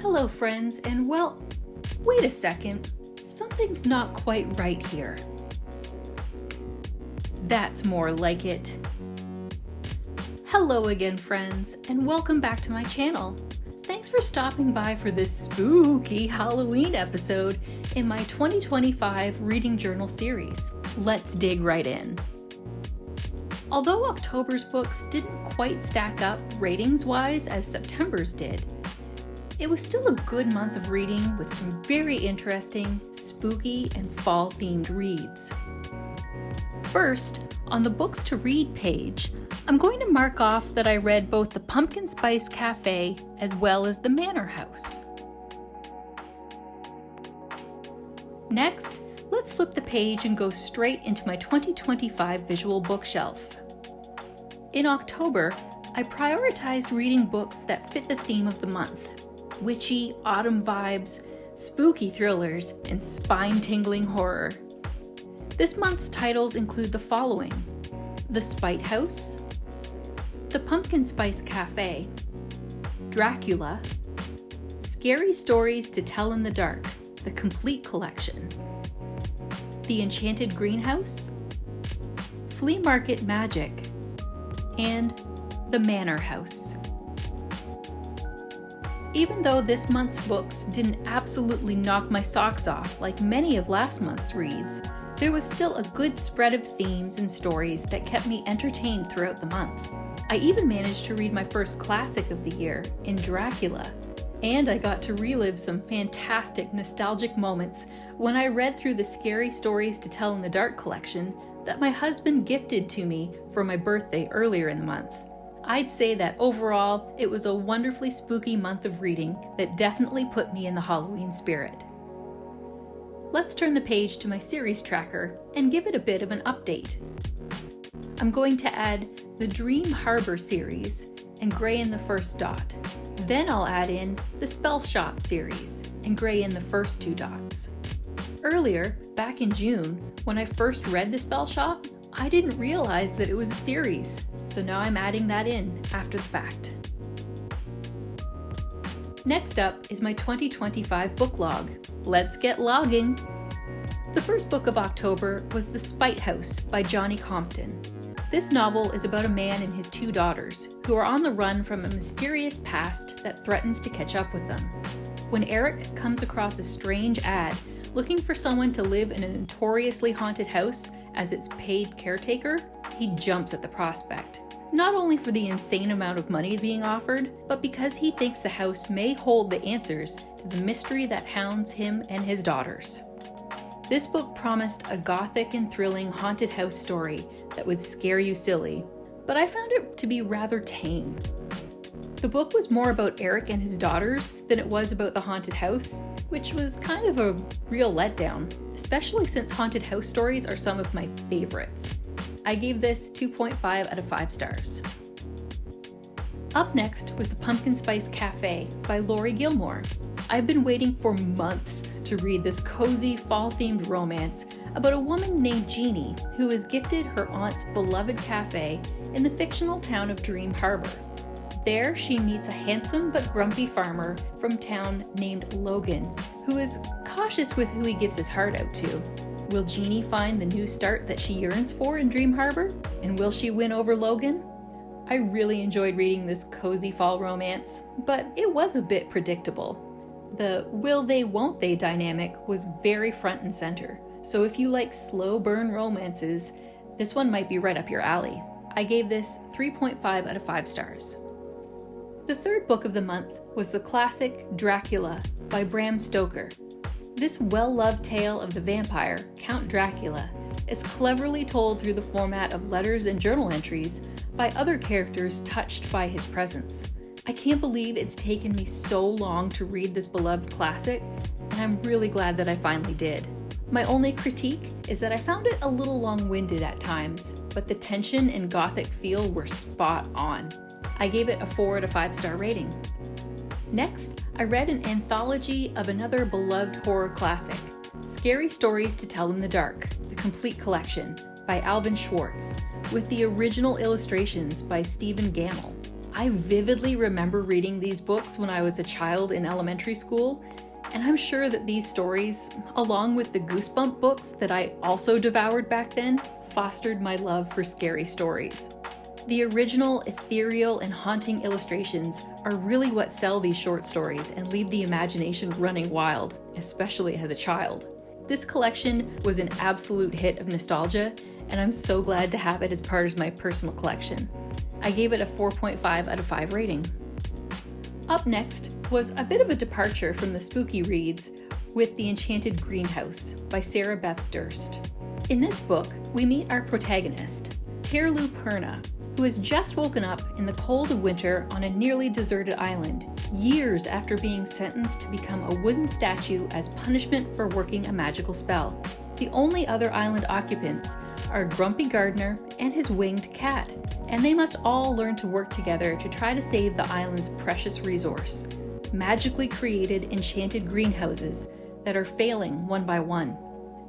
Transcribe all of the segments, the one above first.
Hello friends, and well, wait a second, something's not quite right here. That's more like it. Hello again friends, and welcome back to my channel. Thanks for stopping by for this spooky Halloween episode in my 2025 reading journal series. Let's dig right in. Although October's books didn't quite stack up ratings-wise as September's did, it was still a good month of reading with some very interesting, spooky, and fall-themed reads. First, on the Books to Read page, I'm going to mark off that I read both The Pumpkin Spice Cafe as well as The Manor House. Next, let's flip the page and go straight into my 2025 visual bookshelf. In October, I prioritized reading books that fit the theme of the month. Witchy autumn vibes, spooky thrillers, and spine-tingling horror. This month's titles include the following: The Spite House, The Pumpkin Spice Cafe, Dracula, Scary Stories to Tell in the Dark, the complete collection, The Enchanted Greenhouse, Flea Market Magic, and The Manor House. Even though this month's books didn't absolutely knock my socks off like many of last month's reads, there was still a good spread of themes and stories that kept me entertained throughout the month. I even managed to read my first classic of the year in Dracula, and I got to relive some fantastic nostalgic moments when I read through the Scary Stories to Tell in the Dark collection that my husband gifted to me for my birthday earlier in the month. I'd say that overall, it was a wonderfully spooky month of reading that definitely put me in the Halloween spirit. Let's turn the page to my series tracker and give it a bit of an update. I'm going to add the Dream Harbor series and gray in the first dot. Then I'll add in the Spell Shop series and gray in the first two dots. Earlier, back in June, when I first read the Spell Shop, I didn't realize that it was a series, so now I'm adding that in after the fact. Next up is my 2025 book log. Let's get logging! The first book of October was The Spite House by Johnny Compton. This novel is about a man and his two daughters who are on the run from a mysterious past that threatens to catch up with them. When Eric comes across a strange ad looking for someone to live in a notoriously haunted house as its paid caretaker, he jumps at the prospect. Not only for the insane amount of money being offered, but because he thinks the house may hold the answers to the mystery that hounds him and his daughters. This book promised a gothic and thrilling haunted house story that would scare you silly, but I found it to be rather tame. The book was more about Eric and his daughters than it was about the haunted house, which was kind of a real letdown, especially since haunted house stories are some of my favorites. I gave this 2.5 out of 5 stars. Up next was The Pumpkin Spice Cafe by Laurie Gilmore. I've been waiting for months to read this cozy, fall-themed romance about a woman named Jeannie who is gifted her aunt's beloved cafe in the fictional town of Dream Harbor. There, she meets a handsome but grumpy farmer from town named Logan, who is cautious with who he gives his heart out to. Will Jeannie find the new start that she yearns for in Dream Harbor? And will she win over Logan? I really enjoyed reading this cozy fall romance, but it was a bit predictable. The will they, won't they dynamic was very front and center, so if you like slow burn romances, this one might be right up your alley. I gave this 3.5 out of 5 stars. The third book of the month was the classic Dracula by Bram Stoker. This well-loved tale of the vampire, Count Dracula, is cleverly told through the format of letters and journal entries by other characters touched by his presence. I can't believe it's taken me so long to read this beloved classic, and I'm really glad that I finally did. My only critique is that I found it a little long-winded at times, but the tension and gothic feel were spot on. I gave it a 4 out of 5 star rating. Next, I read an anthology of another beloved horror classic, Scary Stories to Tell in the Dark, the complete collection, by Alvin Schwartz, with the original illustrations by Stephen Gammell. I vividly remember reading these books when I was a child in elementary school, and I'm sure that these stories, along with the Goosebump books that I also devoured back then, fostered my love for scary stories. The original, ethereal, and haunting illustrations are really what sell these short stories and leave the imagination running wild, especially as a child. This collection was an absolute hit of nostalgia, and I'm so glad to have it as part of my personal collection. I gave it a 4.5 out of 5 rating. Up next was a bit of a departure from the spooky reads with The Enchanted Greenhouse by Sarah Beth Durst. In this book, we meet our protagonist, Terlu Perna, who has just woken up in the cold of winter on a nearly deserted island, years after being sentenced to become a wooden statue as punishment for working a magical spell. The only other island occupants are a grumpy gardener and his winged cat, and they must all learn to work together to try to save the island's precious resource, magically created enchanted greenhouses that are failing one by one.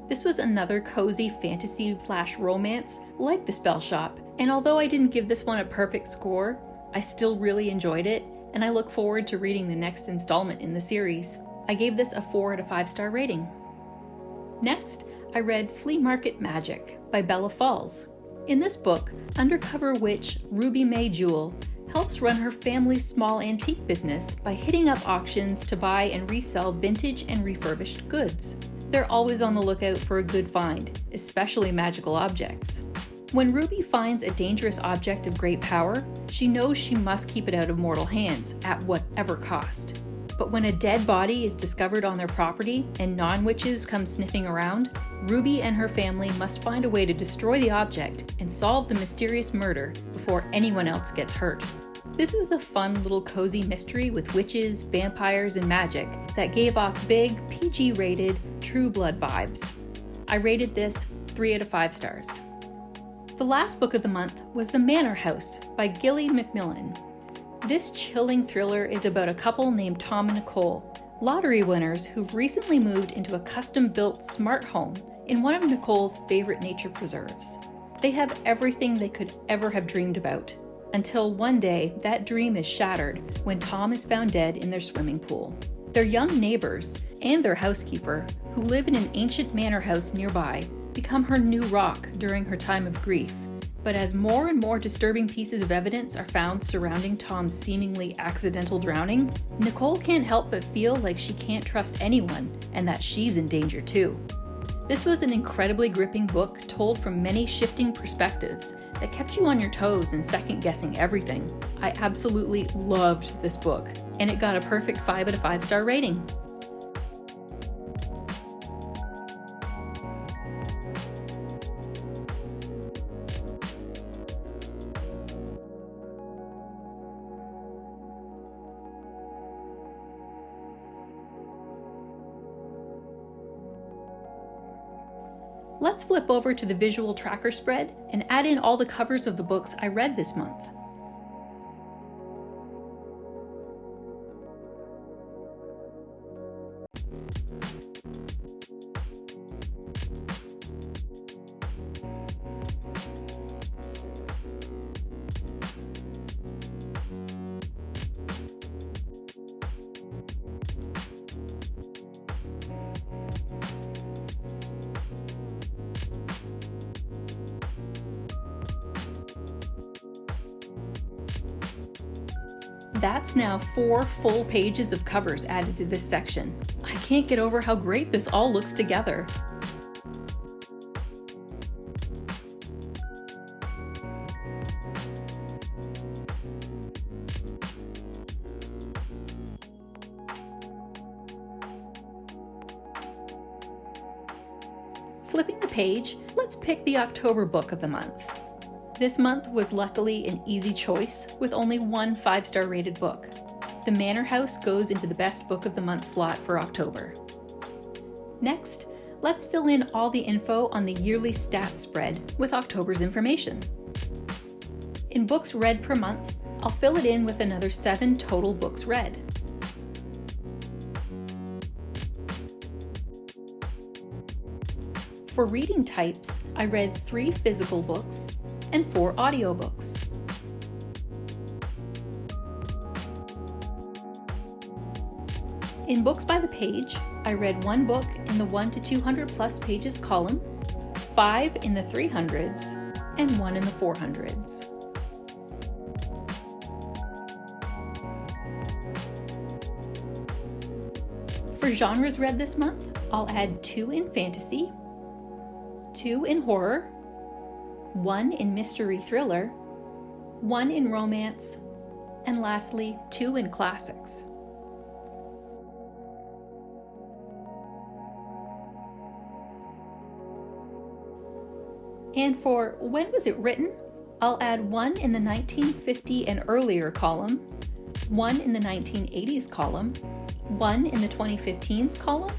This was another cozy fantasy/romance like The Spell Shop, and although I didn't give this one a perfect score, I still really enjoyed it, and I look forward to reading the next installment in the series. I gave this a 4 out of 5 star rating. Next, I read Flea Market Magic by Bella Falls. In this book, undercover witch Ruby Mae Jewell helps run her family's small antique business by hitting up auctions to buy and resell vintage and refurbished goods. They're always on the lookout for a good find, especially magical objects. When Ruby finds a dangerous object of great power, she knows she must keep it out of mortal hands at whatever cost. But when a dead body is discovered on their property and non-witches come sniffing around, Ruby and her family must find a way to destroy the object and solve the mysterious murder before anyone else gets hurt. This was a fun little cozy mystery with witches, vampires, and magic that gave off big, PG-rated, True Blood vibes. I rated this 3 out of 5 stars. The last book of the month was The Manor House by Gilly McMillan. This chilling thriller is about a couple named Tom and Nicole, lottery winners who've recently moved into a custom-built smart home in one of Nicole's favorite nature preserves. They have everything they could ever have dreamed about, until one day that dream is shattered when Tom is found dead in their swimming pool. Their young neighbors and their housekeeper, who live in an ancient manor house nearby, become her new rock during her time of grief. But as more and more disturbing pieces of evidence are found surrounding Tom's seemingly accidental drowning, Nicole can't help but feel like she can't trust anyone and that she's in danger too. This was an incredibly gripping book told from many shifting perspectives that kept you on your toes and second-guessing everything. I absolutely loved this book, and it got a perfect 5 out of 5 star rating. Let's flip over to the visual tracker spread and add in all the covers of the books I read this month. That's now 4 full pages of covers added to this section. I can't get over how great this all looks together. Flipping the page, let's pick the October book of the month. This month was luckily an easy choice, with only one 5-star rated book. The Manor House goes into the best book of the month slot for October. Next, let's fill in all the info on the yearly stats spread with October's information. In books read per month, I'll fill it in with another 7 total books read. For reading types, I read 3 physical books and 4 audiobooks. In Books by the Page, I read 1 book in the 1 to 200 plus pages column, 5 in the 300s, and 1 in the 400s. For genres read this month, I'll add 2 in fantasy, 2 in horror, 1 in mystery thriller, 1 in romance, and lastly, 2 in classics. And for when was it written, I'll add 1 in the 1950 and earlier column, 1 in the 1980s column, 1 in the 2015s column,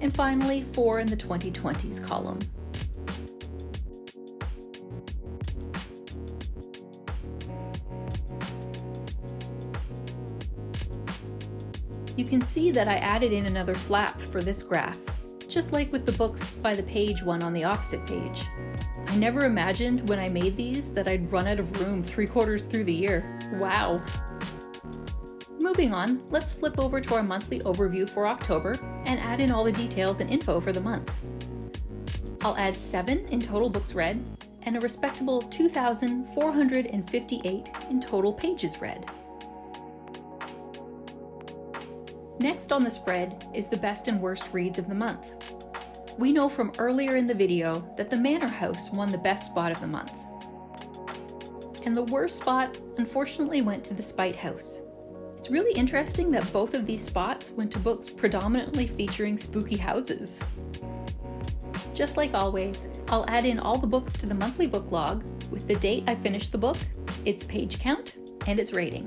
and finally 4 in the 2020s column. You can see that I added in another flap for this graph, just like with the Books by the Page one on the opposite page. I never imagined when I made these that I'd run out of room 3/4 through the year. Wow! Moving on, let's flip over to our monthly overview for October and add in all the details and info for the month. I'll add 7 in total books read and a respectable 2,458 in total pages read. Next on the spread is the best and worst reads of the month. We know from earlier in the video that The Manor House won the best spot of the month. And the worst spot unfortunately went to The Spite House. It's really interesting that both of these spots went to books predominantly featuring spooky houses. Just like always, I'll add in all the books to the monthly book log with the date I finished the book, its page count, and its rating.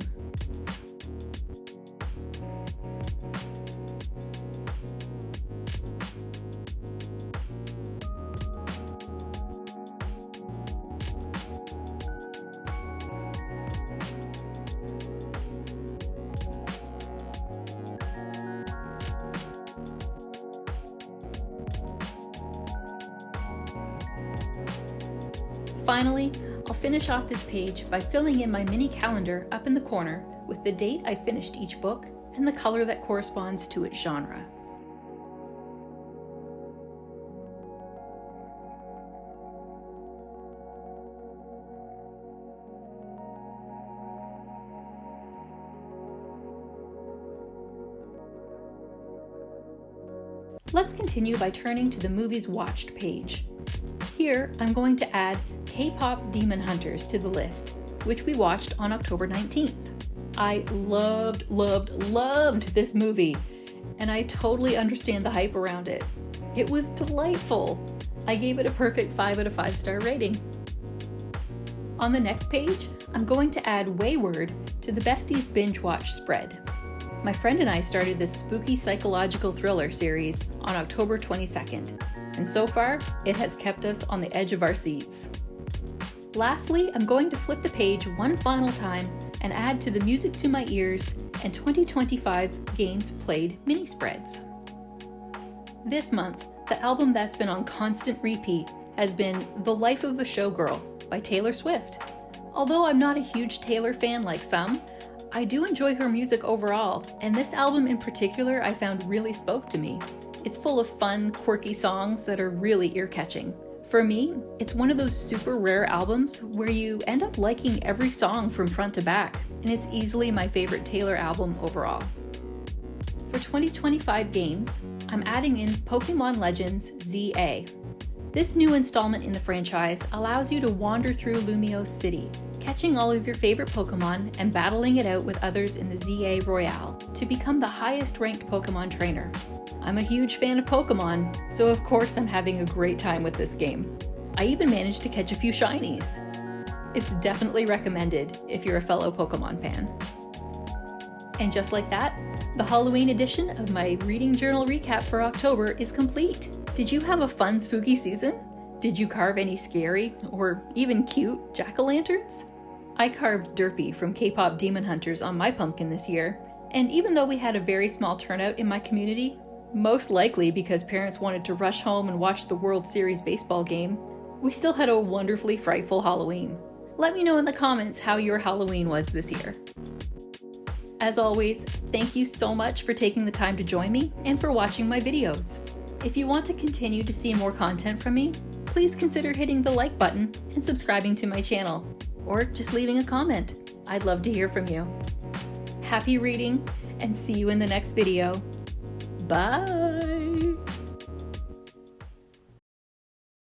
Finally, I'll finish off this page by filling in my mini calendar up in the corner with the date I finished each book and the color that corresponds to its genre. Let's continue by turning to the movies watched page. Here, I'm going to add K-pop Demon Hunters to the list, which we watched on October 19th. I loved this movie, and I totally understand the hype around it. It was delightful. I gave it a perfect 5 out of 5-star rating. On the next page, I'm going to add Wayward to the Besties Binge Watch spread. My friend and I started this spooky psychological thriller series on October 22nd. And so far, it has kept us on the edge of our seats. Lastly, I'm going to flip the page one final time and add to the Music to My Ears and 2025 Games Played mini spreads. This month, the album that's been on constant repeat has been The Life of a Showgirl by Taylor Swift. Although I'm not a huge Taylor fan like some, I do enjoy her music overall, and this album in particular I found really spoke to me. It's full of fun, quirky songs that are really ear-catching. For me, it's one of those super rare albums where you end up liking every song from front to back, and it's easily my favorite Taylor album overall. For 2025 games, I'm adding in Pokemon Legends ZA. This new installment in the franchise allows you to wander through Lumio's city, catching all of your favorite Pokemon and battling it out with others in the ZA Royale to become the highest ranked Pokemon trainer. I'm a huge fan of Pokemon, so of course I'm having a great time with this game. I even managed to catch a few shinies. It's definitely recommended if you're a fellow Pokemon fan. And just like that, the Halloween edition of my reading journal recap for October is complete. Did you have a fun spooky season? Did you carve any scary, or even cute, jack-o'-lanterns? I carved Derpy from K-pop Demon Hunters on my pumpkin this year, and even though we had a very small turnout in my community, most likely because parents wanted to rush home and watch the World Series baseball game, we still had a wonderfully frightful Halloween. Let me know in the comments how your Halloween was this year. As always, thank you so much for taking the time to join me and for watching my videos. If you want to continue to see more content from me, please consider hitting the like button and subscribing to my channel, or just leaving a comment. I'd love to hear from you. Happy reading, and see you in the next video. Bye!